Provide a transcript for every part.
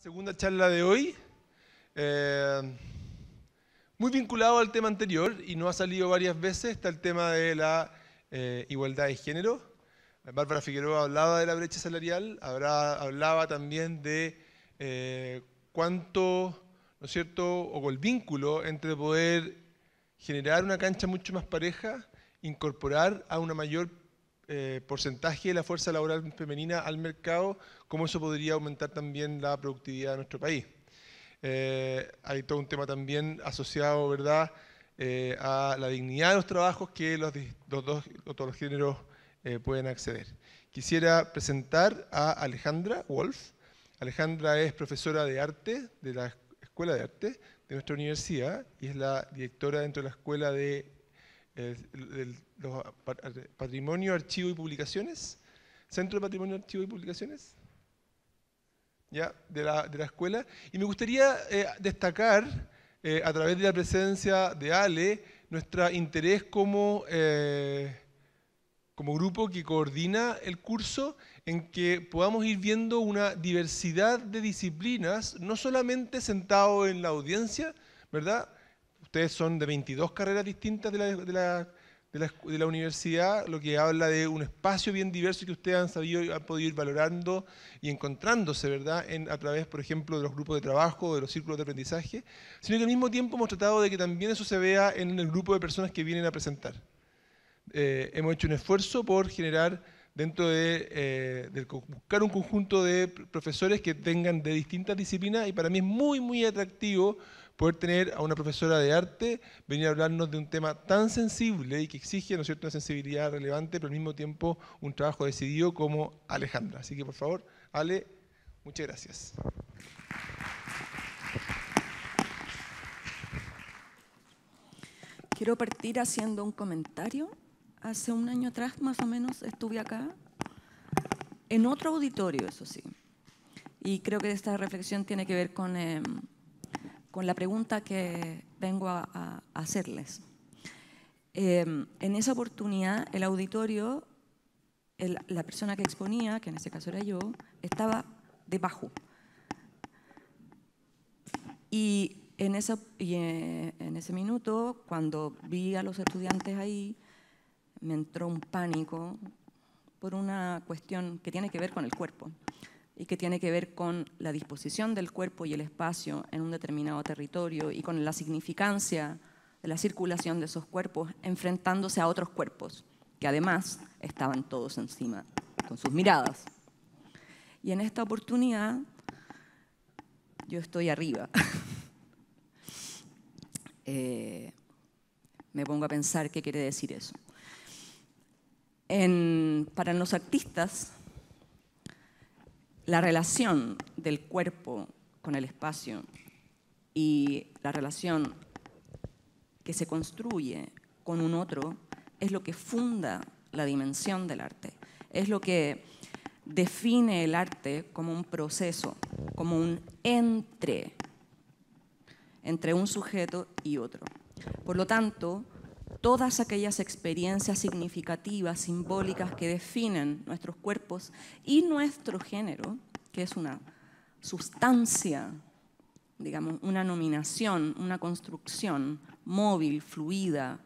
Segunda charla de hoy, muy vinculado al tema anterior y no ha salido varias veces, está el tema de la igualdad de género. Bárbara Figueroa hablaba de la brecha salarial, hablaba también de cuánto, ¿no es cierto?, o el vínculo entre poder generar una cancha mucho más pareja, incorporar a una mayor porcentaje de la fuerza laboral femenina al mercado, cómo eso podría aumentar también la productividad de nuestro país. Hay todo un tema también asociado, ¿verdad?, a la dignidad de los trabajos que todos los géneros pueden acceder. Quisiera presentar a Alejandra Wolf. Alejandra es profesora de arte de la Escuela de Arte de nuestra universidad y es la directora dentro de la Escuela de los Patrimonio, Archivo y Publicaciones, Centro de Patrimonio, Archivo y Publicaciones, ¿ya?, de la escuela. Y me gustaría destacar, a través de la presencia de Ale, nuestro interés como grupo que coordina el curso, en que podamos ir viendo una diversidad de disciplinas, no solamente sentados en la audiencia, ¿verdad? Ustedes son de 22 carreras distintas de la universidad, lo que habla de un espacio bien diverso que ustedes han podido ir valorando y encontrándose, ¿verdad?, a través, por ejemplo, de los grupos de trabajo, de los círculos de aprendizaje, sino que al mismo tiempo hemos tratado de que también eso se vea en el grupo de personas que vienen a presentar. Hemos hecho un esfuerzo por generar buscar un conjunto de profesores que tengan de distintas disciplinas, y para mí es muy, muy atractivo poder tener a una profesora de arte venir a hablarnos de un tema tan sensible y que exige, ¿no es cierto?, una sensibilidad relevante, pero al mismo tiempo un trabajo decidido como Alejandra. Así que, por favor, Ale, muchas gracias. Quiero partir haciendo un comentario. Hace un año atrás, más o menos, estuve acá, en otro auditorio, eso sí. Y creo que esta reflexión tiene que ver con la pregunta que vengo a hacerles. En esa oportunidad, el auditorio, la persona que exponía, que en este caso era yo, estaba debajo. Y en ese minuto, cuando vi a los estudiantes ahí, me entró un pánico por una cuestión que tiene que ver con el cuerpo y que tiene que ver con la disposición del cuerpo y el espacio en un determinado territorio y con la significancia de la circulación de esos cuerpos enfrentándose a otros cuerpos que además estaban todos encima con sus miradas. Y en esta oportunidad yo estoy arriba. Me pongo a pensar qué quiere decir eso. Para los artistas, la relación del cuerpo con el espacio y la relación que se construye con un otro es lo que funda la dimensión del arte. Es lo que define el arte como un proceso, como un entre un sujeto y otro. Por lo tanto, todas aquellas experiencias significativas, simbólicas que definen nuestros cuerpos y nuestro género, que es una sustancia, digamos, una nominación, una construcción móvil, fluida,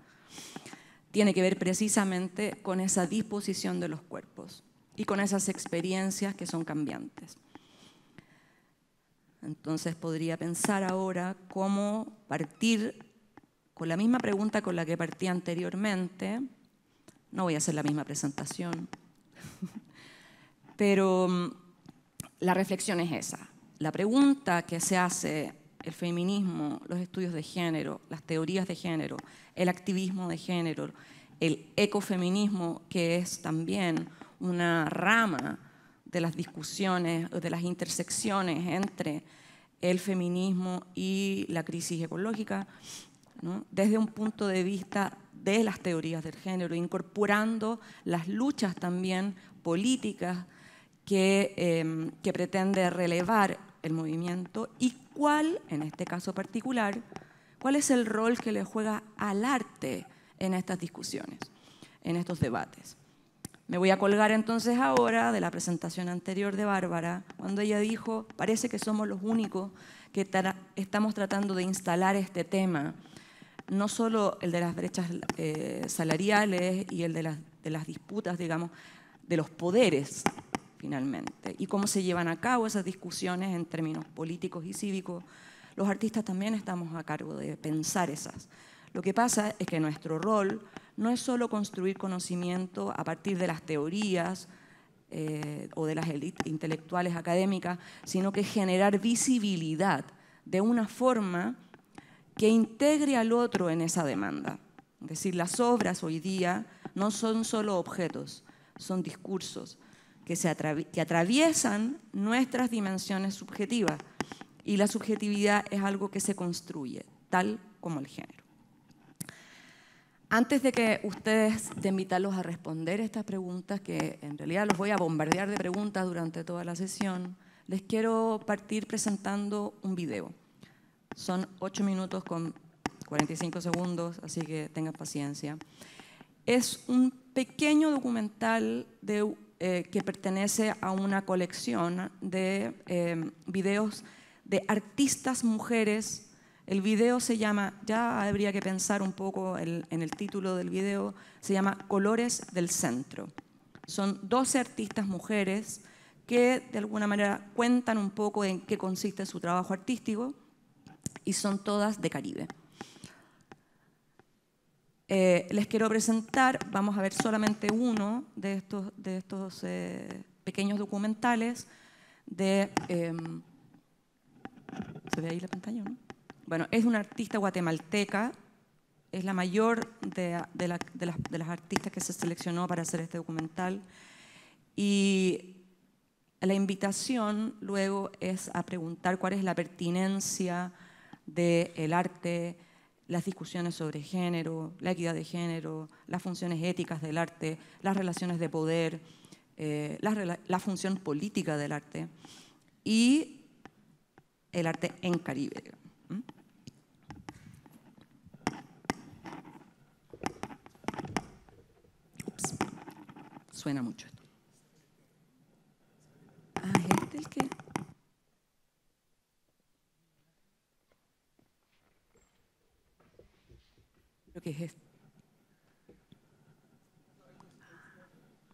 tiene que ver precisamente con esa disposición de los cuerpos y con esas experiencias que son cambiantes. Entonces podría pensar ahora cómo partir con la misma pregunta con la que partí anteriormente. No voy a hacer la misma presentación, pero la reflexión es esa. La pregunta que se hace el feminismo, los estudios de género, las teorías de género, el activismo de género, el ecofeminismo, que es también una rama de las discusiones, de las intersecciones entre el feminismo y la crisis ecológica, ¿no?, desde un punto de vista de las teorías del género, incorporando las luchas también políticas que pretende relevar el movimiento, y cuál, en este caso particular, cuál es el rol que le juega al arte en estas discusiones, en estos debates. Me voy a colgar entonces ahora de la presentación anterior de Bárbara, cuando ella dijo, parece que somos los únicos que estamos tratando de instalar este tema, no solo el de las brechas salariales y el de las disputas, digamos, de los poderes, finalmente, y cómo se llevan a cabo esas discusiones en términos políticos y cívicos. Los artistas también estamos a cargo de pensar esas. Lo que pasa es que nuestro rol no es solo construir conocimiento a partir de las teorías o de las élites intelectuales académicas, sino que generar visibilidad de una forma que integre al otro en esa demanda. Es decir, las obras hoy día no son solo objetos, son discursos que atraviesan nuestras dimensiones subjetivas, y la subjetividad es algo que se construye, tal como el género. Antes de invitarlos a responder estas preguntas, que en realidad los voy a bombardear de preguntas durante toda la sesión, les quiero partir presentando un video. Son 8 minutos con 45 segundos, así que tengan paciencia. Es un pequeño documental que pertenece a una colección de videos de artistas mujeres. El video se llama, ya habría que pensar un poco en el título del video, se llama Colores del Centro. Son 12 artistas mujeres que de alguna manera cuentan un poco en qué consiste su trabajo artístico, y son todas de Caribe. Les quiero presentar, vamos a ver solamente uno de estos pequeños documentales de... ¿se ve ahí la pantalla, no? Bueno, es una artista guatemalteca, es la mayor de las artistas que se seleccionó para hacer este documental, y la invitación luego es a preguntar cuál es la pertinencia del arte, las discusiones sobre género, la equidad de género, las funciones éticas del arte, las relaciones de poder, la función política del arte y el arte en Caribe. Ups, suena mucho esto. Ah, ¿es este el que...? Creo que es este.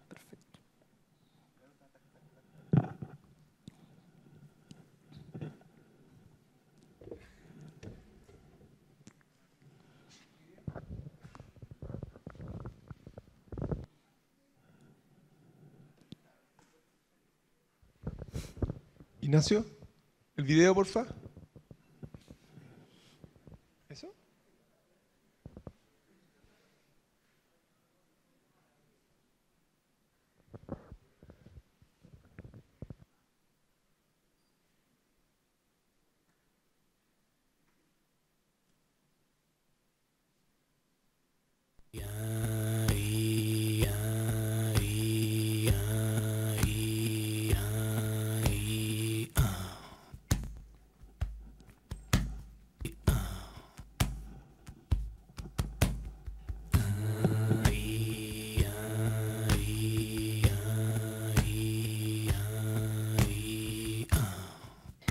Perfecto. Ignacio, el video, porfa. ¿Eso?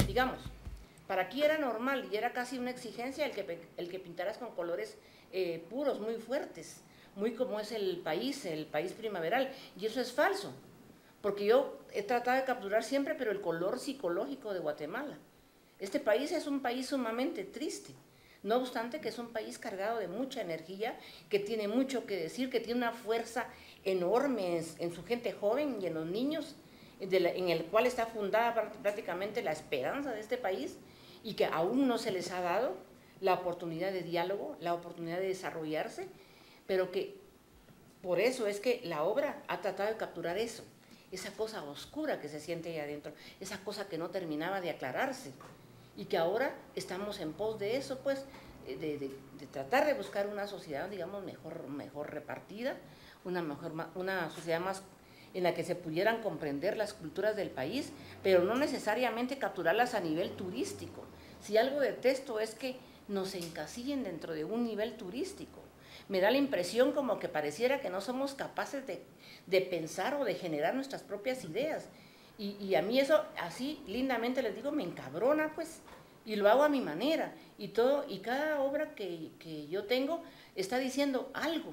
Digamos, para aquí era normal y era casi una exigencia el que pintaras con colores puros, muy fuertes, muy como es el país primaveral, y eso es falso, porque yo he tratado de capturar siempre, pero el color psicológico de Guatemala. Este país es un país sumamente triste, no obstante que es un país cargado de mucha energía, que tiene mucho que decir, que tiene una fuerza enorme en su gente joven y en los niños, en el cual está fundada prácticamente la esperanza de este país, y que aún no se les ha dado la oportunidad de diálogo, la oportunidad de desarrollarse, pero que por eso es que la obra ha tratado de capturar eso, esa cosa oscura que se siente ahí adentro, esa cosa que no terminaba de aclararse, y que ahora estamos en pos de eso, pues, de tratar de buscar una sociedad, digamos, mejor repartida, una sociedad más en la que se pudieran comprender las culturas del país, pero no necesariamente capturarlas a nivel turístico. Si algo detesto es que nos encasillen dentro de un nivel turístico, me da la impresión como que pareciera que no somos capaces de pensar o de generar nuestras propias ideas. Y a mí eso, así lindamente les digo, me encabrona, pues, y lo hago a mi manera. Y cada obra que yo tengo está diciendo algo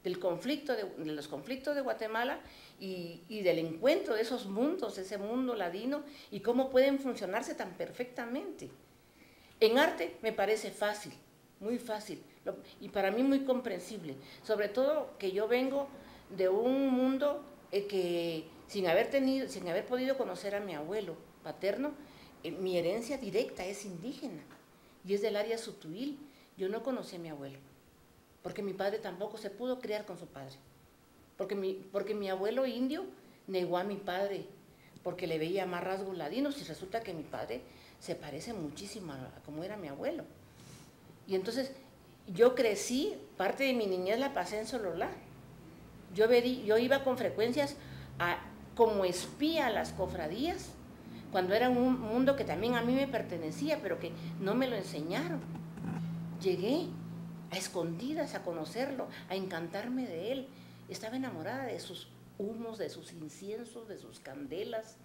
del conflicto, de los conflictos de Guatemala y del encuentro de esos mundos, ese mundo ladino, y cómo pueden funcionarse tan perfectamente. En arte me parece fácil, muy fácil, y para mí muy comprensible, sobre todo que yo vengo de un mundo que sin haber podido conocer a mi abuelo paterno, mi herencia directa es indígena y es del área Sutuil. Yo no conocí a mi abuelo, porque mi padre tampoco se pudo criar con su padre, porque mi abuelo indio negó a mi padre porque le veía más rasgos ladinos, y resulta que mi padre se parece muchísimo a como era mi abuelo. Y entonces yo crecí, parte de mi niñez la pasé en Sololá. Yo iba con frecuencias como espía a las cofradías, cuando era un mundo que también a mí me pertenecía, pero que no me lo enseñaron. Llegué a escondidas a conocerlo, a encantarme de él. Estaba enamorada de sus humos, de sus inciensos, de sus candelas.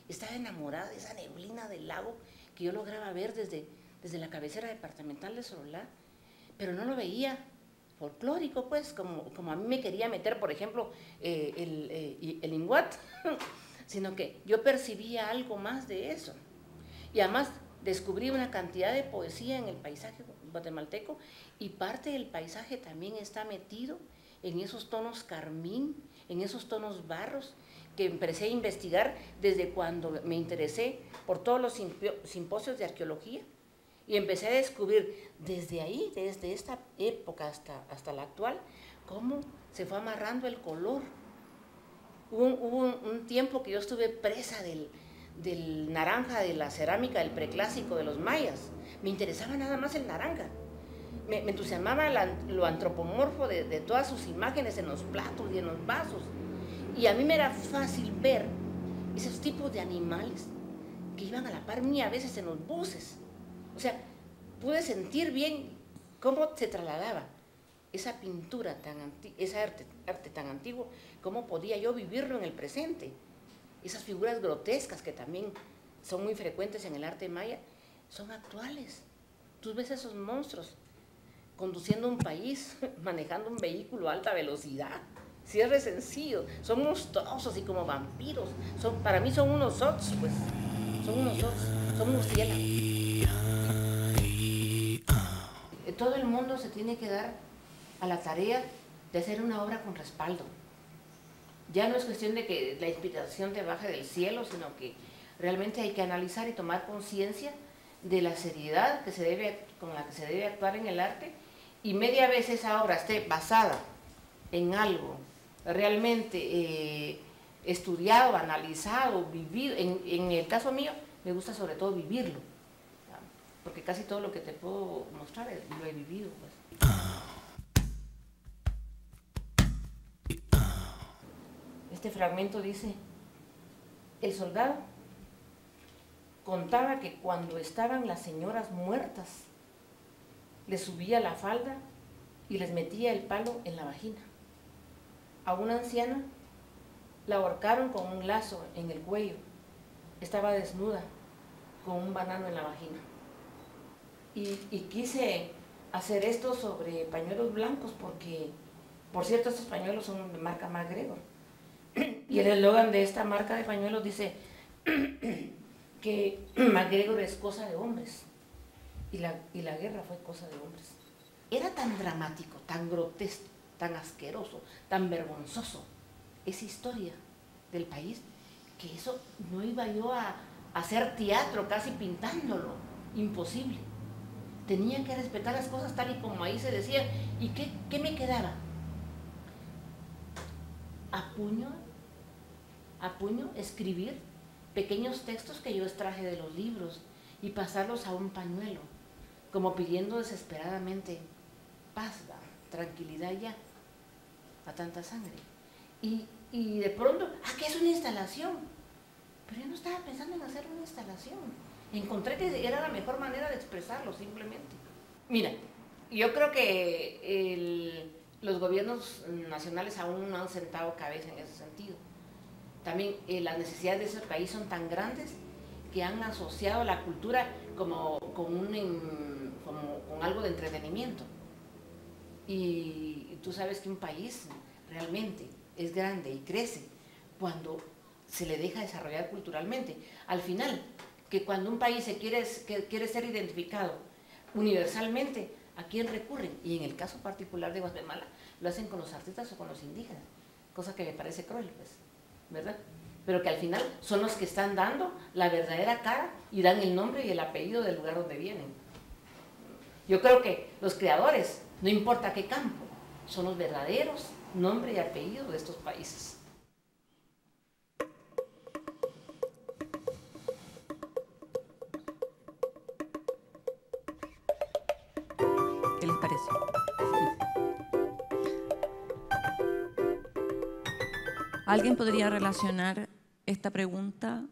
Estaba enamorada de esa neblina del lago que yo lograba ver desde la cabecera departamental de Sololá, pero no lo veía folclórico, pues, como a mí me quería meter, por ejemplo, el Inguat, sino que yo percibía algo más de eso. Y además descubrí una cantidad de poesía en el paisaje guatemalteco, y parte del paisaje también está metido en esos tonos carmín, en esos tonos barros, que empecé a investigar desde cuando me interesé por todos los simposios de arqueología, y empecé a descubrir desde ahí, desde esta época hasta la actual, cómo se fue amarrando el color. Hubo un tiempo que yo estuve presa del naranja, de la cerámica del preclásico de los mayas. Me interesaba nada más el naranja. Me entusiasmaba lo antropomorfo de todas sus imágenes en los platos y en los vasos. Y a mí me era fácil ver esos tipos de animales que iban a la par mía a veces en los buses. O sea, pude sentir bien cómo se trasladaba esa pintura, ese arte tan antiguo, cómo podía yo vivirlo en el presente. Esas figuras grotescas que también son muy frecuentes en el arte maya, son actuales. Tú ves esos monstruos conduciendo un país, manejando un vehículo a alta velocidad. Cierre sencillo, son monstruosos y como vampiros. Para mí son unos ots, pues. Son unos ots, son unos cielos. Todo el mundo se tiene que dar a la tarea de hacer una obra con respaldo. Ya no es cuestión de que la inspiración te baje del cielo, sino que realmente hay que analizar y tomar conciencia de la seriedad con la que se debe actuar en el arte, y media vez esa obra esté basada en algo realmente estudiado, analizado, vivido. En el caso mío, me gusta sobre todo vivirlo, porque casi todo lo que te puedo mostrar lo he vivido, pues. Este fragmento dice: el soldado contaba que cuando estaban las señoras muertas, les subía la falda y les metía el palo en la vagina. A una anciana la ahorcaron con un lazo en el cuello. Estaba desnuda, con un banano en la vagina. Y quise hacer esto sobre pañuelos blancos porque, por cierto, estos pañuelos son de marca MacGregor. Y el eslogan de esta marca de pañuelos dice que MacGregor es cosa de hombres y la guerra fue cosa de hombres. Era tan dramático, tan grotesco, tan asqueroso, tan vergonzoso esa historia del país, que eso no iba yo a hacer teatro casi pintándolo, imposible. Tenía que respetar las cosas tal y como ahí se decía. ¿Y qué me quedaba? A puño escribir pequeños textos que yo extraje de los libros y pasarlos a un pañuelo, como pidiendo desesperadamente paz, tranquilidad ya, a tanta sangre. Y de pronto, ¿qué es una instalación? Pero yo no estaba pensando en hacer una instalación. Encontré que era la mejor manera de expresarlo, simplemente. Mira, Yo creo que los gobiernos nacionales aún no han sentado cabeza en ese sentido. También las necesidades de ese país son tan grandes que han asociado la cultura como con algo de entretenimiento. Y tú sabes que un país realmente es grande y crece cuando se le deja desarrollar culturalmente. Al final, que cuando un país quiere ser identificado universalmente, ¿a quién recurren? Y en el caso particular de Guatemala, lo hacen con los artistas o con los indígenas, cosa que me parece cruel, pues, ¿verdad? Pero que al final son los que están dando la verdadera cara y dan el nombre y el apellido del lugar donde vienen. Yo creo que los creadores, no importa qué campo, son los verdaderos nombre y apellido de estos países. ¿Qué les parece? ¿Alguien podría relacionar esta pregunta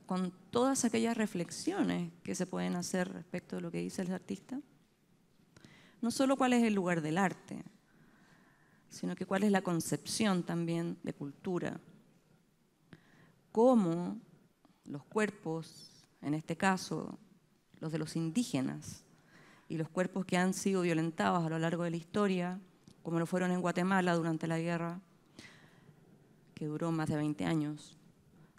con todas aquellas reflexiones que se pueden hacer respecto de lo que dice el artista? No solo cuál es el lugar del arte, sino que cuál es la concepción también de cultura. Cómo los cuerpos, en este caso los de los indígenas, y los cuerpos que han sido violentados a lo largo de la historia, como lo fueron en Guatemala durante la guerra, que duró más de 20 años,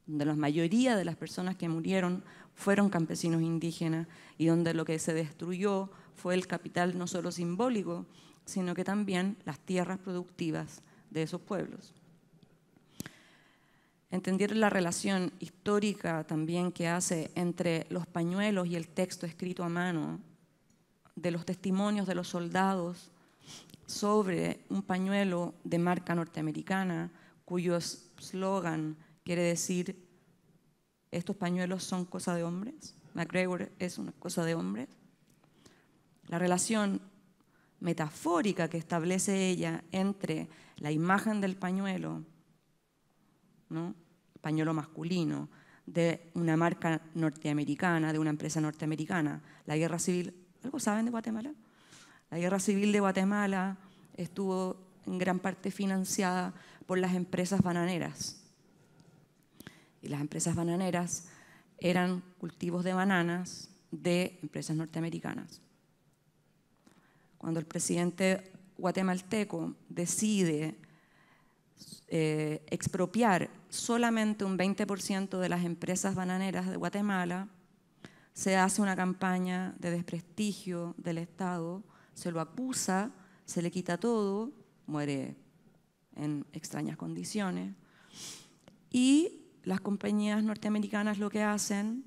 donde la mayoría de las personas que murieron fueron campesinos indígenas y donde lo que se destruyó fue el capital no solo simbólico, sino que también las tierras productivas de esos pueblos. Entender la relación histórica también que hace entre los pañuelos y el texto escrito a mano, de los testimonios de los soldados sobre un pañuelo de marca norteamericana cuyo eslogan quiere decir: estos pañuelos son cosa de hombres, MacGregor es una cosa de hombres. La relación metafórica que establece ella entre la imagen del pañuelo, ¿no?, pañuelo masculino, de una marca norteamericana, de una empresa norteamericana. La guerra civil, ¿algo saben de Guatemala? La guerra civil de Guatemala estuvo en gran parte financiada por las empresas bananeras. Y las empresas bananeras eran cultivos de bananas de empresas norteamericanas. Cuando el presidente guatemalteco decide expropiar solamente un 20% de las empresas bananeras de Guatemala, se hace una campaña de desprestigio del Estado, se lo acusa, se le quita todo, muere en extrañas condiciones, y las compañías norteamericanas lo que hacen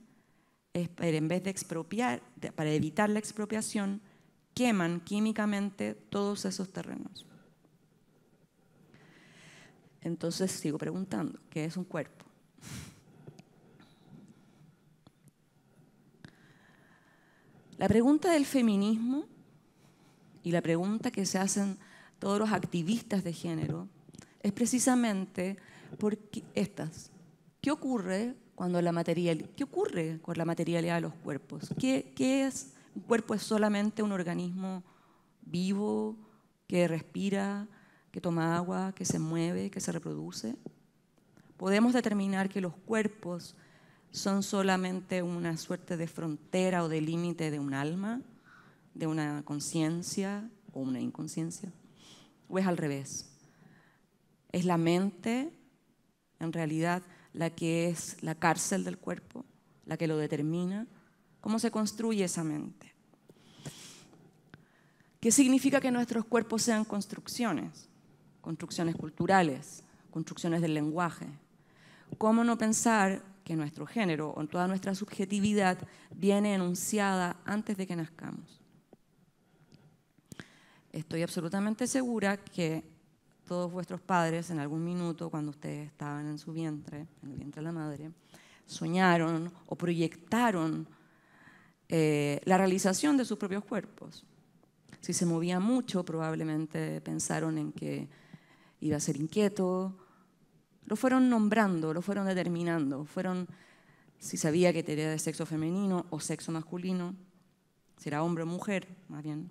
es, en vez de expropiar, para evitar la expropiación, queman químicamente todos esos terrenos. Entonces sigo preguntando, ¿qué es un cuerpo? La pregunta del feminismo y la pregunta que se hacen todos los activistas de género es precisamente porque ¿qué ocurre cuando qué ocurre con la materialidad de los cuerpos? ¿Qué es? ¿Un cuerpo es solamente un organismo vivo que respira, que toma agua, que se mueve, que se reproduce? ¿Podemos determinar que los cuerpos son solamente una suerte de frontera o de límite de un alma, de una conciencia o una inconsciencia? ¿O es al revés? ¿Es la mente, en realidad, la que es la cárcel del cuerpo, la que lo determina? ¿Cómo se construye esa mente? ¿Qué significa que nuestros cuerpos sean construcciones? Construcciones culturales, construcciones del lenguaje. ¿Cómo no pensar que nuestro género o toda nuestra subjetividad viene enunciada antes de que nazcamos? Estoy absolutamente segura que todos vuestros padres en algún minuto, cuando ustedes estaban en su vientre, en el vientre de la madre, soñaron o proyectaron la realización de sus propios cuerpos. Si se movía mucho, probablemente pensaron en que iba a ser inquieto. Lo fueron nombrando, lo fueron determinando. Si sabía que era de sexo femenino o sexo masculino, si era hombre o mujer, más bien.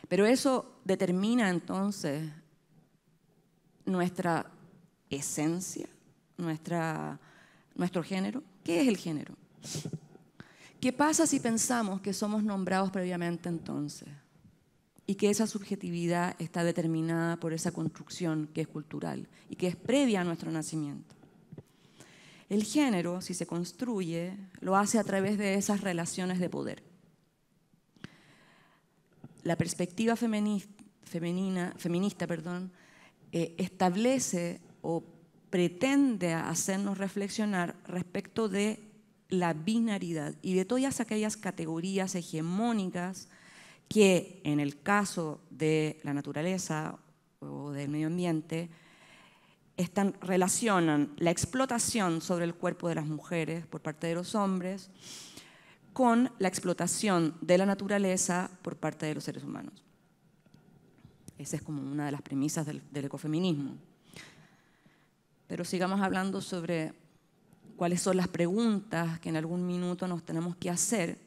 Pero eso determina entonces nuestra esencia, nuestro género. ¿Qué es el género? ¿Qué pasa si pensamos que somos nombrados previamente entonces? Y que esa subjetividad está determinada por esa construcción que es cultural y que es previa a nuestro nacimiento. El género, si se construye, lo hace a través de esas relaciones de poder. La perspectiva feminista, establece o pretende hacernos reflexionar respecto de la binaridad y de todas aquellas categorías hegemónicas que en el caso de la naturaleza o del medio ambiente relacionan la explotación sobre el cuerpo de las mujeres por parte de los hombres con la explotación de la naturaleza por parte de los seres humanos. Esa es como una de las premisas del ecofeminismo. Pero sigamos hablando sobre cuáles son las preguntas que en algún minuto nos tenemos que hacer,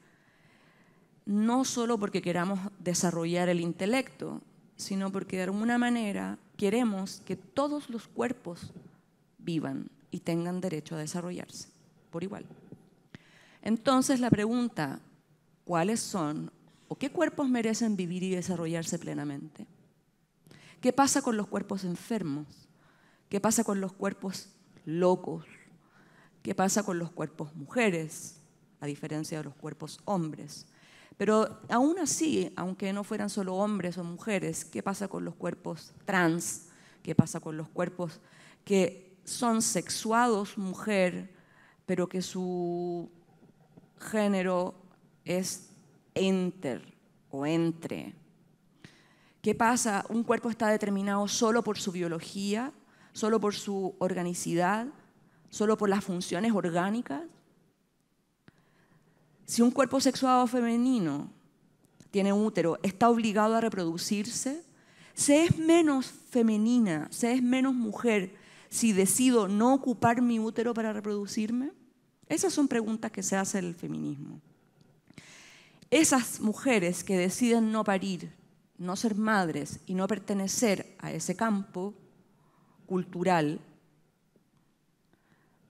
no solo porque queramos desarrollar el intelecto, sino porque de alguna manera queremos que todos los cuerpos vivan y tengan derecho a desarrollarse por igual. Entonces la pregunta, ¿cuáles son o qué cuerpos merecen vivir y desarrollarse plenamente? ¿Qué pasa con los cuerpos enfermos? ¿Qué pasa con los cuerpos locos? ¿Qué pasa con los cuerpos mujeres, a diferencia de los cuerpos hombres? Pero aún así, aunque no fueran solo hombres o mujeres, ¿qué pasa con los cuerpos trans? ¿Qué pasa con los cuerpos que son sexuados mujer, pero que su género es enter o entre? ¿Qué pasa? ¿Un cuerpo está determinado solo por su biología, solo por su organicidad, solo por las funciones orgánicas? Si un cuerpo sexuado femenino tiene útero, ¿está obligado a reproducirse? ¿Se es menos femenina, se es menos mujer si decido no ocupar mi útero para reproducirme? Esas son preguntas que se hace el feminismo. Esas mujeres que deciden no parir, no ser madres y no pertenecer a ese campo cultural,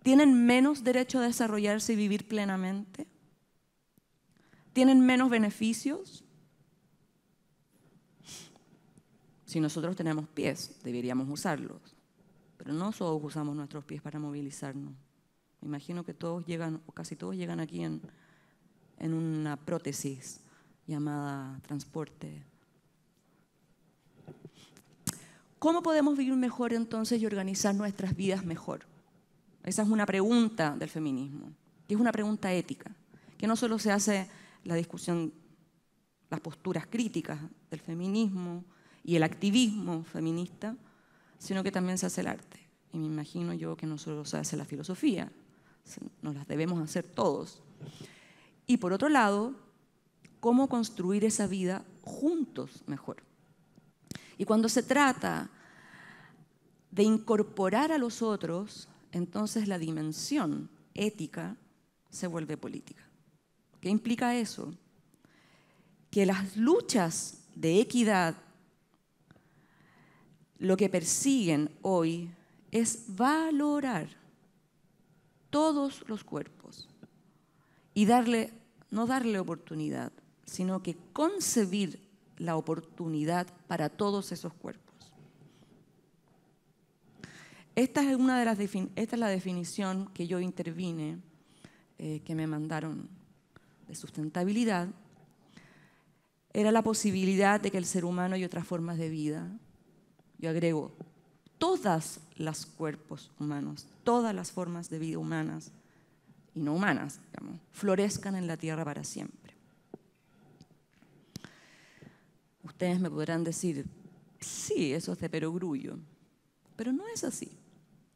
¿tienen menos derecho a desarrollarse y vivir plenamente? ¿Tienen menos beneficios? Si nosotros tenemos pies, deberíamos usarlos, pero no solo usamos nuestros pies para movilizarnos. Me imagino que todos llegan, o casi todos llegan aquí en una prótesis llamada transporte. ¿Cómo podemos vivir mejor entonces y organizar nuestras vidas mejor? Esa es una pregunta del feminismo, que es una pregunta ética, que no solo se hace la discusión, las posturas críticas del feminismo y el activismo feminista, sino que también se hace el arte. Y me imagino yo que no solo se hace la filosofía, nos las debemos hacer todos. Y por otro lado, cómo construir esa vida juntos mejor. Y cuando se trata de incorporar a los otros, entonces la dimensión ética se vuelve política. ¿Qué implica eso? Que las luchas de equidad lo que persiguen hoy es valorar todos los cuerpos y no darle oportunidad, sino que concebir la oportunidad para todos esos cuerpos. Esta es la definición que yo intervine, que me mandaron de sustentabilidad. Era la posibilidad de que el ser humano y otras formas de vida, yo agrego, todas los cuerpos humanos, todas las formas de vida humanas y no humanas, digamos, florezcan en la tierra para siempre. Ustedes me podrán decir, sí, eso es de perogrullo, pero no es así.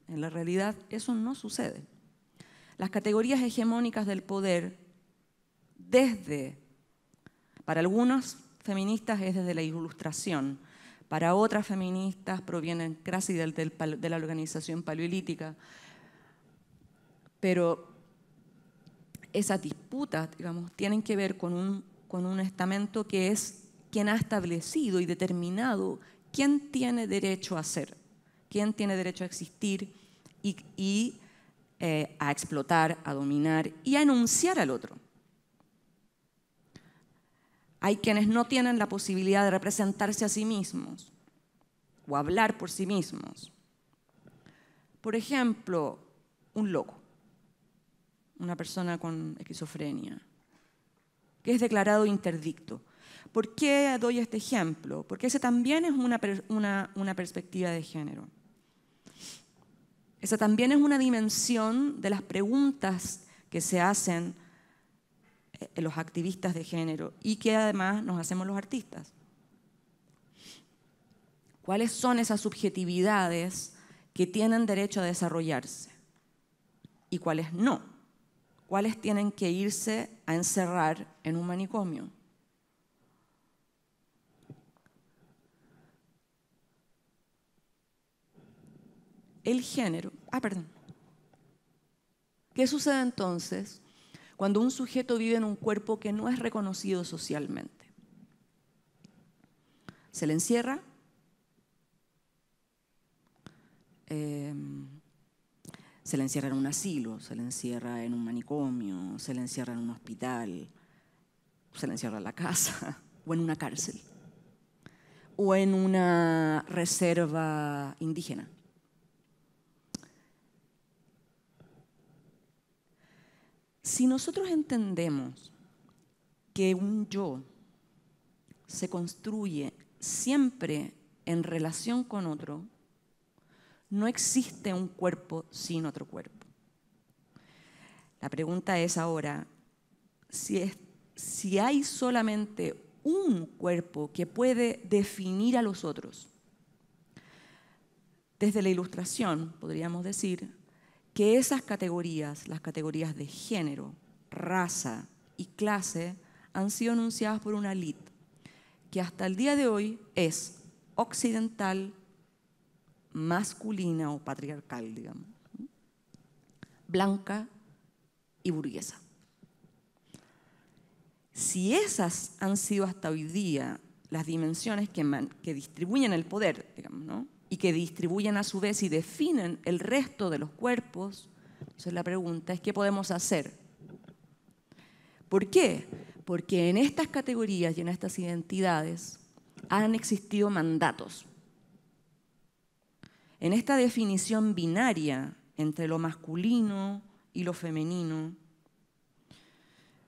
En la realidad eso no sucede. Las categorías hegemónicas del poder, para algunas feministas es desde la Ilustración, para otras feministas provienen casi de la organización paleolítica, pero esas disputas, digamos, tienen que ver con un estamento que es quien ha establecido y determinado quién tiene derecho a ser, quién tiene derecho a existir y a explotar, a dominar y a enunciar al otro. Hay quienes no tienen la posibilidad de representarse a sí mismos o hablar por sí mismos. Por ejemplo, un loco, una persona con esquizofrenia, que es declarado interdicto. ¿Por qué doy este ejemplo? Porque ese también es una perspectiva de género. Esa también es una dimensión de las preguntas que se hacen los activistas de género y que además nos hacemos los artistas. ¿Cuáles son esas subjetividades que tienen derecho a desarrollarse y cuáles no? ¿Cuáles tienen que irse a encerrar en un manicomio? El género. Perdón. ¿Qué sucede entonces cuando un sujeto vive en un cuerpo que no es reconocido socialmente? Se le encierra, se le encierra en un asilo, se le encierra en un manicomio, se le encierra en un hospital, se le encierra en la casa o en una cárcel o en una reserva indígena. Si nosotros entendemos que un yo se construye siempre en relación con otro, no existe un cuerpo sin otro cuerpo. La pregunta es ahora, si hay solamente un cuerpo que puede definir a los otros. Desde la Ilustración podríamos decir que esas categorías, las categorías de género, raza y clase, han sido enunciadas por una élite que hasta el día de hoy es occidental, masculina o patriarcal, digamos, blanca y burguesa. Si esas han sido hasta hoy día las dimensiones que distribuyen el poder, digamos, ¿no? Y que distribuyen a su vez y definen el resto de los cuerpos, entonces la pregunta es ¿qué podemos hacer? ¿Por qué? Porque en estas categorías y en estas identidades han existido mandatos. En esta definición binaria entre lo masculino y lo femenino,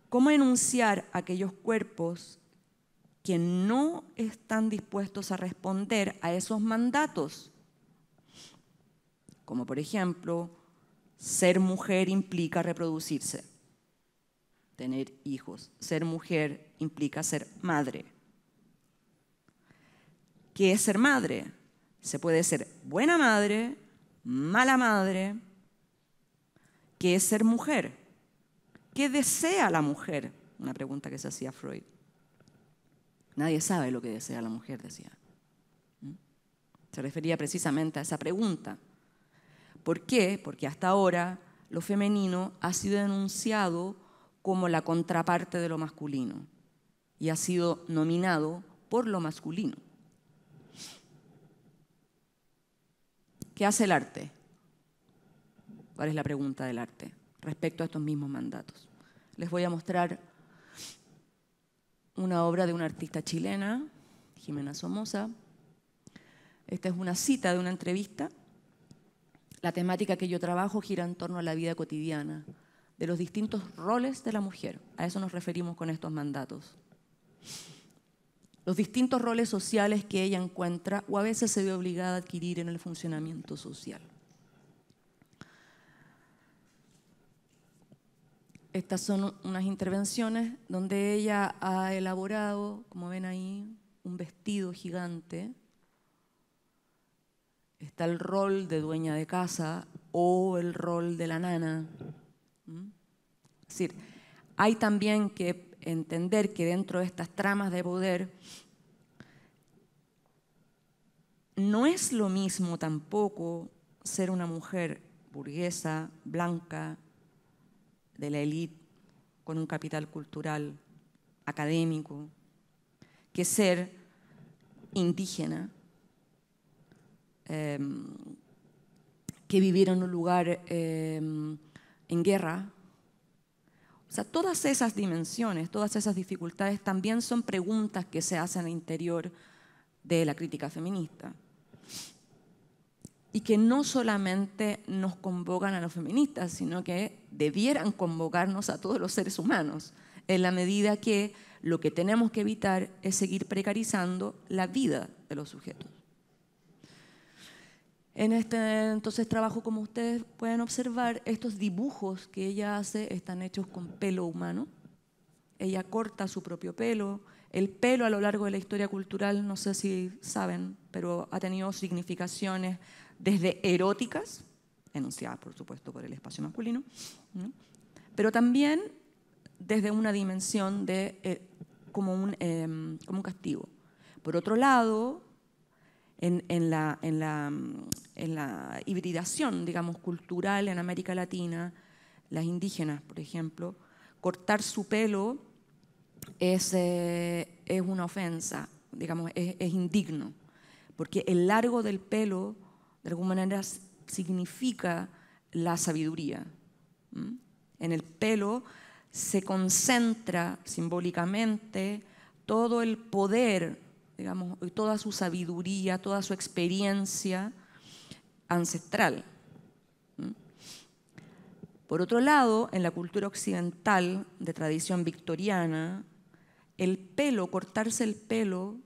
¿cómo enunciar aquellos cuerpos que no están dispuestos a responder a esos mandatos? Como por ejemplo, ser mujer implica reproducirse, tener hijos. Ser mujer implica ser madre. ¿Qué es ser madre? Se puede ser buena madre, mala madre. ¿Qué es ser mujer? ¿Qué desea la mujer? Una pregunta que se hacía Freud. Nadie sabe lo que desea la mujer, decía. Se refería precisamente a esa pregunta. ¿Por qué? Porque hasta ahora lo femenino ha sido enunciado como la contraparte de lo masculino y ha sido nominado por lo masculino. ¿Qué hace el arte? ¿Cuál es la pregunta del arte respecto a estos mismos mandatos? Les voy a mostrar una obra de una artista chilena, Jimena Somoza. Esta es una cita de una entrevista. La temática que yo trabajo gira en torno a la vida cotidiana, de los distintos roles de la mujer. A eso nos referimos con estos mandatos. Los distintos roles sociales que ella encuentra o a veces se ve obligada a adquirir en el funcionamiento social. Estas son unas intervenciones donde ella ha elaborado, como ven ahí, un vestido gigante. Está el rol de dueña de casa o el rol de la nana. Es decir, hay también que entender que dentro de estas tramas de poder no es lo mismo tampoco ser una mujer burguesa, blanca, de la élite, con un capital cultural, académico, que ser indígena, que vivir en un lugar en guerra. O sea, todas esas dimensiones, todas esas dificultades también son preguntas que se hacen al interior de la crítica feminista. Y que no solamente nos convocan a los feministas, sino que debieran convocarnos a todos los seres humanos, en la medida que lo que tenemos que evitar es seguir precarizando la vida de los sujetos. En este entonces trabajo, como ustedes pueden observar, estos dibujos que ella hace están hechos con pelo humano. Ella corta su propio pelo. El pelo a lo largo de la historia cultural, no sé si saben, pero ha tenido significaciones desde eróticas, enunciadas por supuesto por el espacio masculino, ¿no? Pero también desde una dimensión de, como un castigo. Por otro lado, en la hibridación, digamos, cultural en América Latina, las indígenas, por ejemplo, cortar su pelo es una ofensa, digamos, es indigno, porque el largo del pelo, de alguna manera, significa la sabiduría. En el pelo se concentra simbólicamente todo el poder, digamos, toda su sabiduría, toda su experiencia ancestral. Por otro lado, en la cultura occidental de tradición victoriana, el pelo, cortarse el pelo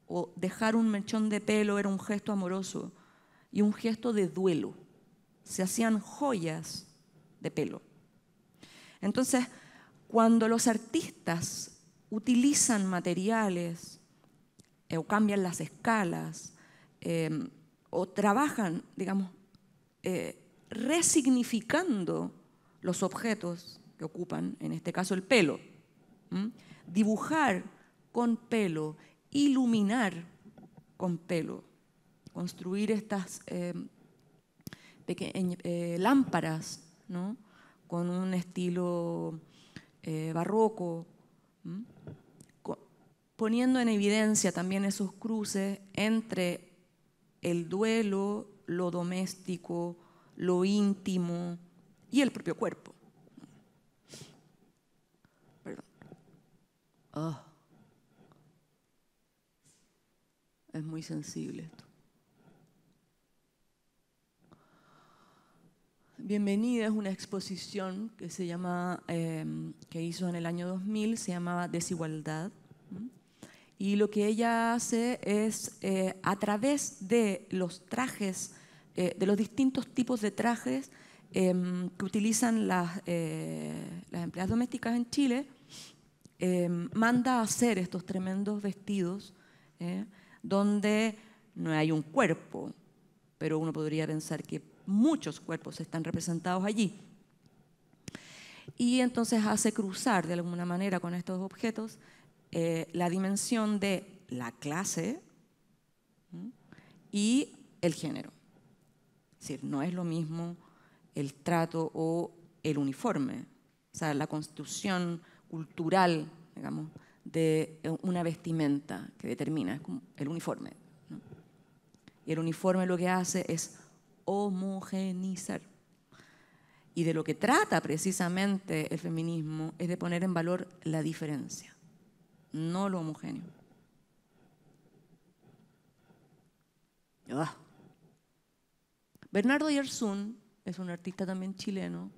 o dejar un mechón de pelo era un gesto amoroso y un gesto de duelo. Se hacían joyas de pelo. Entonces, cuando los artistas utilizan materiales o cambian las escalas o trabajan, digamos, resignificando los objetos que ocupan, en este caso el pelo, dibujar con pelo, iluminar con pelo, construir estas lámparas, ¿no? Con un estilo barroco, poniendo en evidencia también esos cruces entre el duelo, lo doméstico, lo íntimo y el propio cuerpo. Perdón. Oh. Es muy sensible esto. Bienvenida es una exposición que se llama, que hizo en el año 2000, se llamaba Desigualdad. Y lo que ella hace es, a través de los trajes, de los distintos tipos de trajes que utilizan las empleadas domésticas en Chile, manda a hacer estos tremendos vestidos donde no hay un cuerpo, pero uno podría pensar que muchos cuerpos están representados allí. Y entonces hace cruzar de alguna manera con estos objetos la dimensión de la clase y el género. Es decir, no es lo mismo el trato o el uniforme, o sea, la construcción cultural, digamos, de una vestimenta que determina, es como el uniforme, ¿no? Y el uniforme lo que hace es homogeneizar. Y de lo que trata precisamente el feminismo es de poner en valor la diferencia, no lo homogéneo. Bernardo Yersun es un artista también chileno.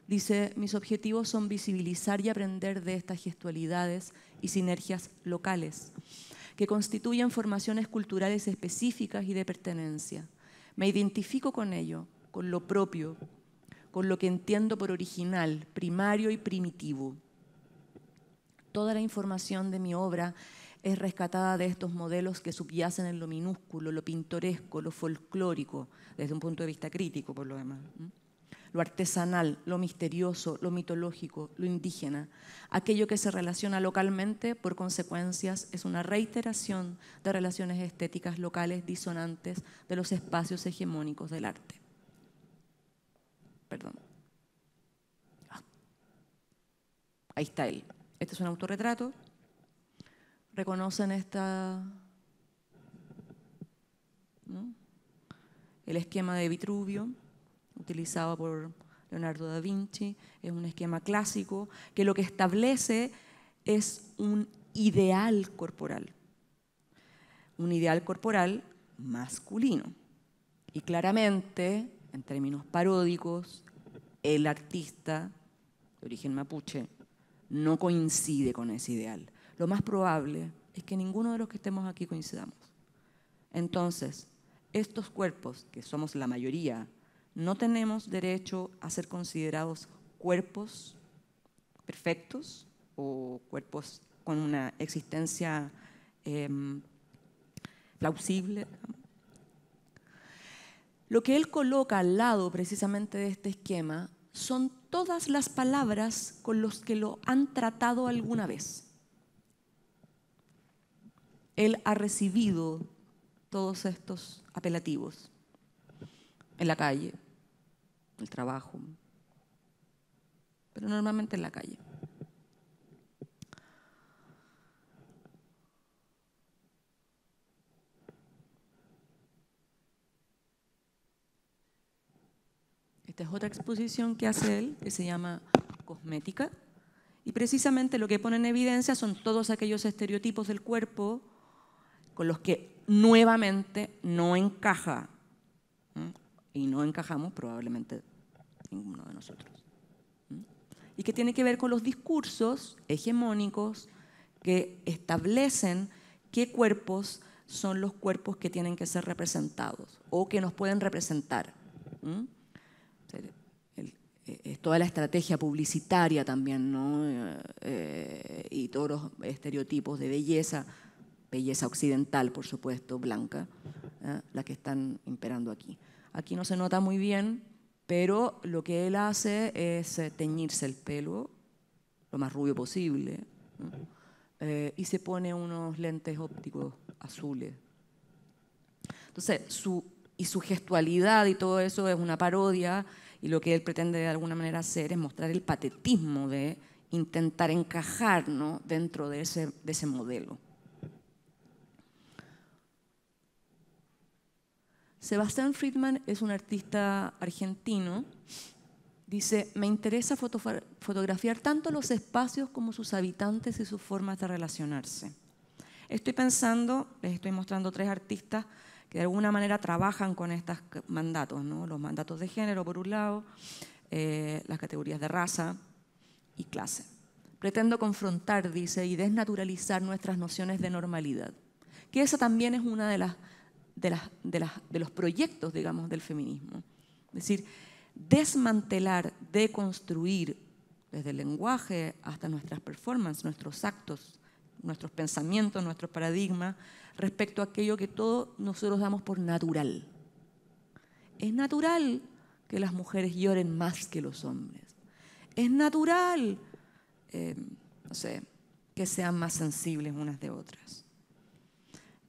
Dice, mis objetivos son visibilizar y aprender de estas gestualidades y sinergias locales, que constituyen formaciones culturales específicas y de pertenencia. Me identifico con ello, con lo propio, con lo que entiendo por original, primario y primitivo. Toda la información de mi obra es rescatada de estos modelos que subyacen en lo minúsculo, lo pintoresco, lo folclórico, desde un punto de vista crítico, por lo demás. Lo artesanal, lo misterioso, lo mitológico, lo indígena. Aquello que se relaciona localmente, por consecuencias, es una reiteración de relaciones estéticas locales disonantes de los espacios hegemónicos del arte. Perdón. Ahí está él. Este es un autorretrato ¿Reconocen esta, ¿no? El esquema de Vitruvio, utilizado por Leonardo da Vinci, es un esquema clásico que lo que establece es un ideal corporal masculino. Y claramente, en términos paródicos, el artista de origen mapuche no coincide con ese ideal. Lo más probable es que ninguno de los que estemos aquí coincidamos. Entonces, estos cuerpos, que somos la mayoría, no tenemos derecho a ser considerados cuerpos perfectos o cuerpos con una existencia plausible. Lo que él coloca al lado precisamente de este esquema son todas las palabras con las que lo han tratado alguna vez. Él ha recibido todos estos apelativos en la calle, en el trabajo, pero normalmente en la calle. Esta es otra exposición que hace él, que se llama Cosmética, y precisamente lo que pone en evidencia son todos aquellos estereotipos del cuerpo con los que nuevamente no encaja, y no encajamos probablemente ninguno de nosotros. Y que tiene que ver con los discursos hegemónicos que establecen qué cuerpos son los cuerpos que tienen que ser representados o que nos pueden representar. Es toda la estrategia publicitaria también, ¿no? Y todos los estereotipos de belleza occidental, por supuesto, blanca, la que están imperando aquí. Aquí no se nota muy bien, pero lo que él hace es teñirse el pelo lo más rubio posible, y se pone unos lentes ópticos azules. Entonces, su gestualidad y todo eso es una parodia, y lo que él pretende de alguna manera hacer es mostrar el patetismo de intentar encajar, ¿no?, dentro de ese modelo. Sebastián Friedman es un artista argentino. Dice, me interesa fotografiar tanto los espacios como sus habitantes y sus formas de relacionarse. Estoy pensando, les estoy mostrando 3 artistas que de alguna manera trabajan con estos mandatos, ¿no? Los mandatos de género, por un lado, las categorías de raza y clase. Pretendo confrontar, dice, y desnaturalizar nuestras nociones de normalidad, que esa también es una de los proyectos, digamos, del feminismo. Es decir, desmantelar, deconstruir, desde el lenguaje hasta nuestras performances, nuestros actos, nuestros pensamientos, nuestros paradigmas, respecto a aquello que todos nosotros damos por natural. Es natural que las mujeres lloren más que los hombres. Es natural, no sé, que sean más sensibles unas de otras.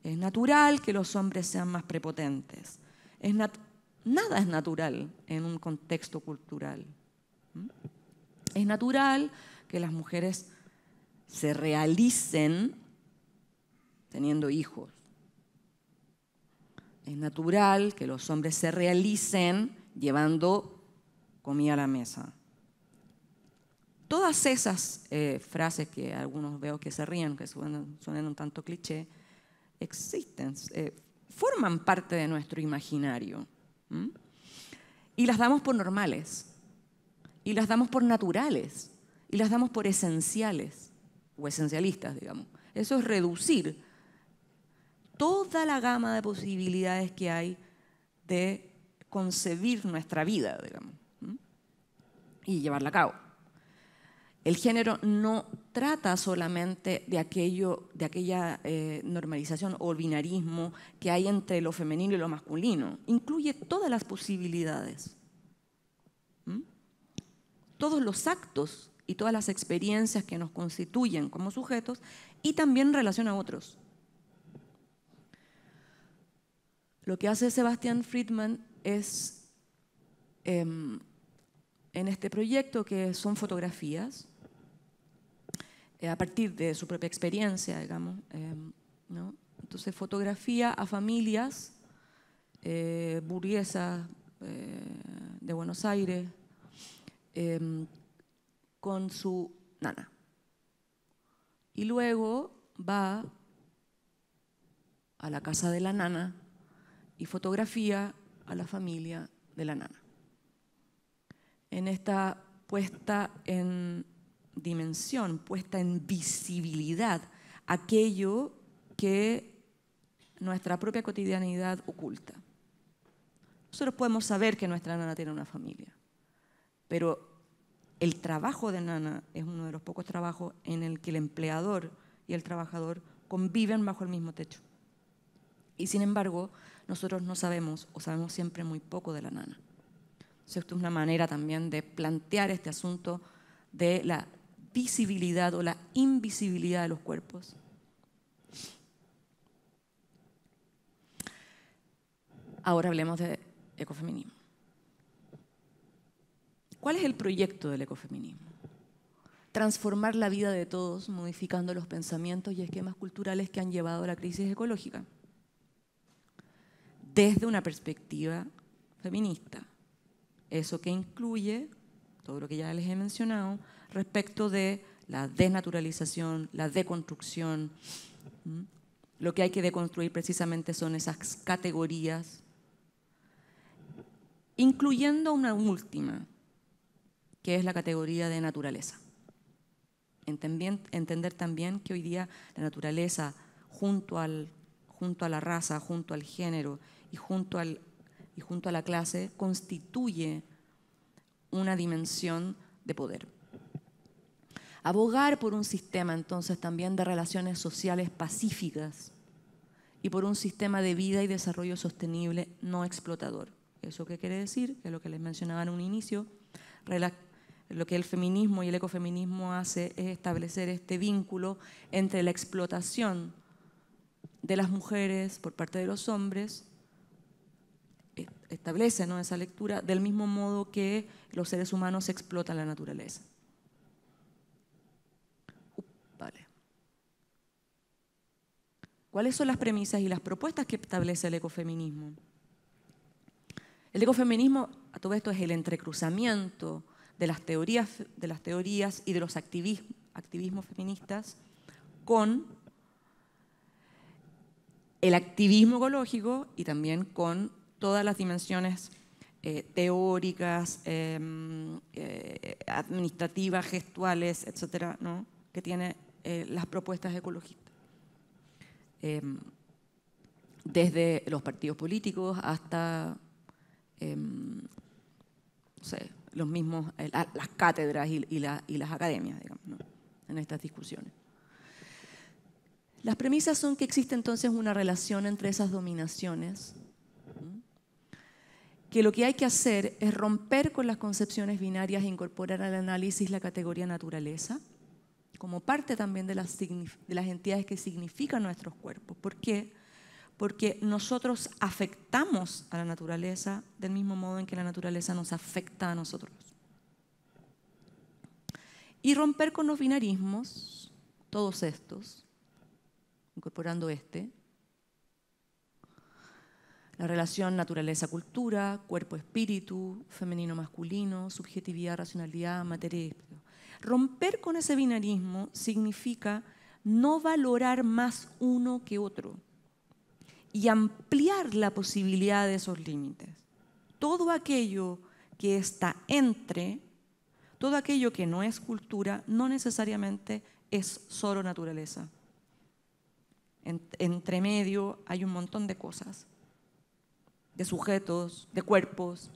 Es natural que los hombres sean más prepotentes. Nada es natural en un contexto cultural. Es natural que las mujeres se realicen teniendo hijos. Es natural que los hombres se realicen llevando comida a la mesa. Todas esas frases que algunos veo que se ríen, que suenan un tanto cliché, existen, forman parte de nuestro imaginario. Y las damos por normales, y las damos por naturales, y las damos por esenciales, o esencialistas, digamos. Eso es reducir toda la gama de posibilidades que hay de concebir nuestra vida, digamos, y llevarla a cabo. El género no trata solamente de aquella normalización o binarismo que hay entre lo femenino y lo masculino. Incluye todas las posibilidades, todos los actos y todas las experiencias que nos constituyen como sujetos, y también en relación a otros. Lo que hace Sebastián Friedman es, en este proyecto, que son fotografías, a partir de su propia experiencia, digamos, ¿no? Entonces fotografía a familias burguesas de Buenos Aires con su nana. Y luego va a la casa de la nana y fotografía a la familia de la nana. En esta puesta en dimensión, puesta en visibilidad, aquello que nuestra propia cotidianidad oculta. Nosotros podemos saber que nuestra nana tiene una familia, pero el trabajo de nana es uno de los pocos trabajos en el que el empleador y el trabajador conviven bajo el mismo techo. Y sin embargo, nosotros no sabemos, o sabemos siempre muy poco de la nana. Entonces, esto es una manera también de plantear este asunto de la visibilidad o la invisibilidad de los cuerpos. Ahora hablemos de ecofeminismo. ¿Cuál es el proyecto del ecofeminismo? Transformar la vida de todos, modificando los pensamientos y esquemas culturales que han llevado a la crisis ecológica, desde una perspectiva feminista. Eso que incluye todo lo que ya les he mencionado respecto de la desnaturalización, la deconstrucción. Lo que hay que deconstruir precisamente son esas categorías, incluyendo una última, que es la categoría de naturaleza. Entender también que hoy día la naturaleza, junto a la raza, junto al género y junto a la clase, constituye una dimensión de poder. Abogar por un sistema entonces también de relaciones sociales pacíficas y por un sistema de vida y desarrollo sostenible no explotador. ¿Eso qué quiere decir? Que es lo que les mencionaba en un inicio, lo que el feminismo y el ecofeminismo hace es establecer este vínculo entre la explotación de las mujeres por parte de los hombres, establece, ¿no?, esa lectura, del mismo modo que los seres humanos explotan la naturaleza. Vale. ¿Cuáles son las premisas y las propuestas que establece el ecofeminismo? El ecofeminismo, a todo esto, es el entrecruzamiento de las teorías y de los activismos feministas con el activismo ecológico y también con todas las dimensiones teóricas, administrativas, gestuales, etcétera, ¿no?, que tiene las propuestas ecologistas. Desde los partidos políticos hasta no sé, los mismos, las cátedras y las academias, digamos, ¿no?, en estas discusiones. Las premisas son que existe entonces una relación entre esas dominaciones, que lo que hay que hacer es romper con las concepciones binarias e incorporar al análisis la categoría naturaleza como parte también de las entidades que significan nuestros cuerpos. ¿Por qué? Porque nosotros afectamos a la naturaleza del mismo modo en que la naturaleza nos afecta a nosotros. Y romper con los binarismos, todos estos, incorporando la relación naturaleza-cultura, cuerpo-espíritu, femenino-masculino, subjetividad, racionalidad, materia y espíritu. Romper con ese binarismo significa no valorar más uno que otro y ampliar la posibilidad de esos límites. Todo aquello que está todo aquello que no es cultura, no necesariamente es solo naturaleza. Entre medio hay un montón de cosas, de sujetos, de cuerpos,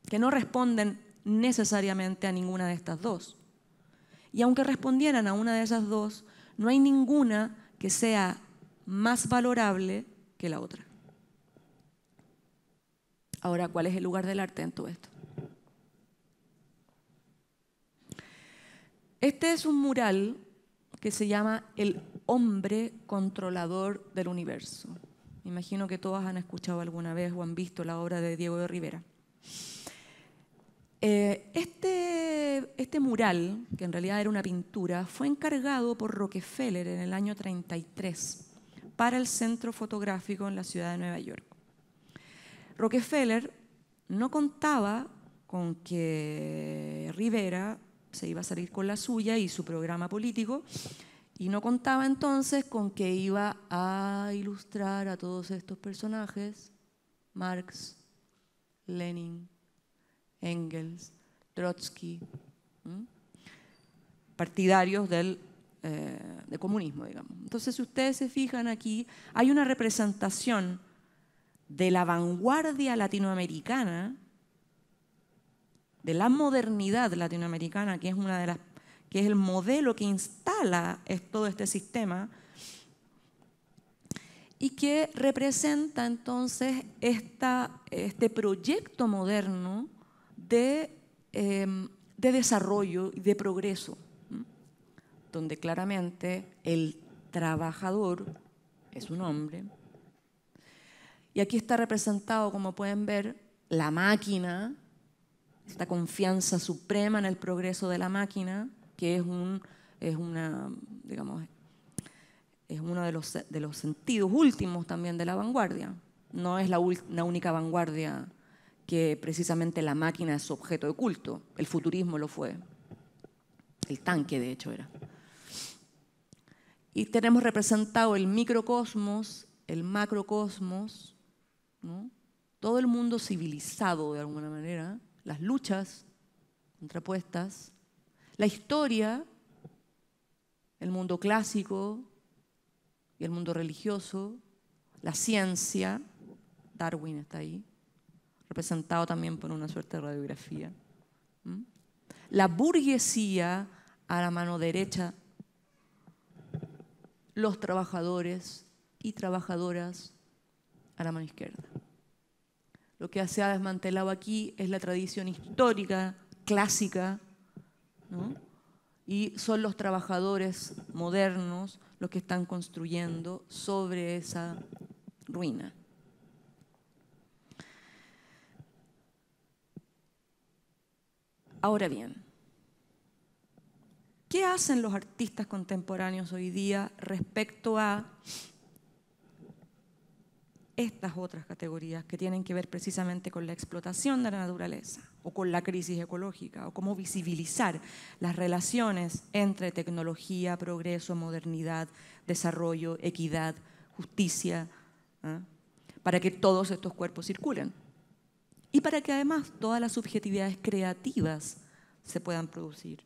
que no responden necesariamente a ninguna de estas dos. Y aunque respondieran a una de esas dos, no hay ninguna que sea más valorable que la otra. Ahora, ¿cuál es el lugar del arte en todo esto? Este es un mural que se llama El hombre controlador del universo. Me imagino que todas han escuchado alguna vez o han visto la obra de Diego de Rivera. Este mural, que en realidad era una pintura, fue encargado por Rockefeller en el año 33 para el Centro Fotográfico en la ciudad de Nueva York. Rockefeller no contaba con que Rivera se iba a salir con la suya y su programa político, y no contaba entonces con que iba a ilustrar a todos estos personajes, Marx, Lenin, Engels, Trotsky, partidarios del comunismo, digamos. Entonces, si ustedes se fijan aquí, hay una representación de la vanguardia latinoamericana, de la modernidad latinoamericana, que es una de las, que es el modelo que instala todo este sistema, y que representa entonces este proyecto moderno de desarrollo y de progreso, donde claramente el trabajador es un hombre. Y aquí está representado, como pueden ver, la máquina, esta confianza suprema en el progreso de la máquina, que es uno de los sentidos últimos también de la vanguardia. No es la única vanguardia que precisamente la máquina es su objeto de culto. El futurismo lo fue. El tanque, de hecho, era. Y tenemos representado el microcosmos, el macrocosmos, ¿no? Todo el mundo civilizado de alguna manera, las luchas contrapuestas, la historia, el mundo clásico y el mundo religioso, la ciencia, Darwin está ahí, representado también por una suerte de radiografía. La burguesía a la mano derecha, los trabajadores y trabajadoras a la mano izquierda. Lo que se ha desmantelado aquí es la tradición histórica, clásica, ¿no? Y son los trabajadores modernos los que están construyendo sobre esa ruina. Ahora bien, ¿qué hacen los artistas contemporáneos hoy día respecto a estas otras categorías que tienen que ver precisamente con la explotación de la naturaleza o con la crisis ecológica o cómo visibilizar las relaciones entre tecnología, progreso, modernidad, desarrollo, equidad, justicia, para que todos estos cuerpos circulen y para que además todas las subjetividades creativas se puedan producir?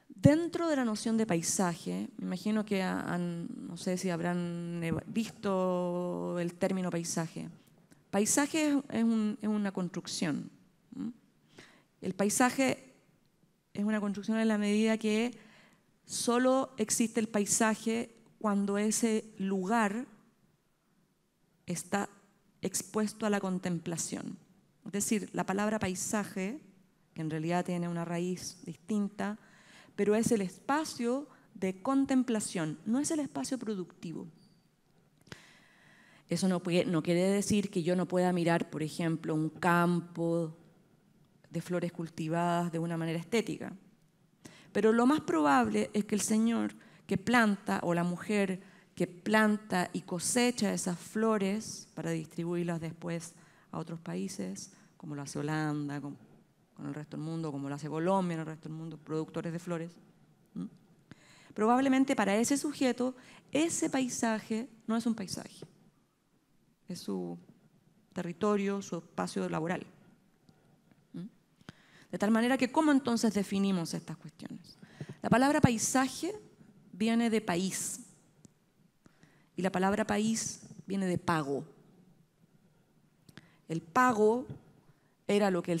Dentro de la noción de paisaje, me imagino que no sé si habrán visto el término paisaje. Paisaje es una construcción. El paisaje es una construcción en la medida que solo existe el paisaje cuando ese lugar está expuesto a la contemplación. Es decir, la palabra paisaje, que en realidad tiene una raíz distinta, pero es el espacio de contemplación, no es el espacio productivo. Eso no quiere decir que yo no pueda mirar, por ejemplo, un campo de flores cultivadas de una manera estética. Pero lo más probable es que el señor que planta o la mujer que planta y cosecha esas flores para distribuirlas después a otros países, como lo hace Holanda, con el resto del mundo, como lo hace Colombia en el resto del mundo, productores de flores. Probablemente para ese sujeto, ese paisaje no es un paisaje, es su territorio, su espacio laboral. De tal manera que, ¿cómo entonces definimos estas cuestiones? La palabra paisaje viene de país, y la palabra país viene de pago. El pago era lo que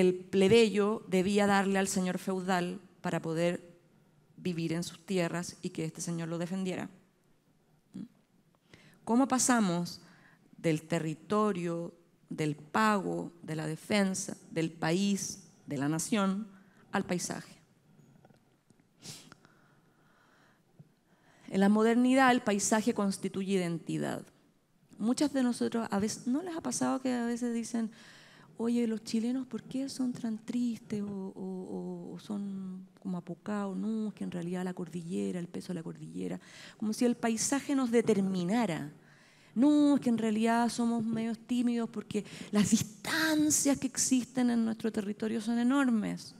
el plebeyo debía darle al señor feudal para poder vivir en sus tierras y que este señor lo defendiera. ¿Cómo pasamos del territorio, del pago, de la defensa, del país, de la nación, al paisaje? En la modernidad el paisaje constituye identidad. muchas de nosotros, a veces, ¿no les ha pasado que a veces dicen, oye, los chilenos, ¿por qué son tan tristes o son como apocados? No, es que en realidad la cordillera, el peso de la cordillera, como si el paisaje nos determinara. No, es que en realidad somos medios tímidos porque las distancias que existen en nuestro territorio son enormes.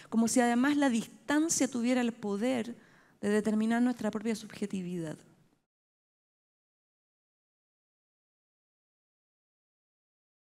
Como si además la distancia tuviera el poder de determinar nuestra propia subjetividad.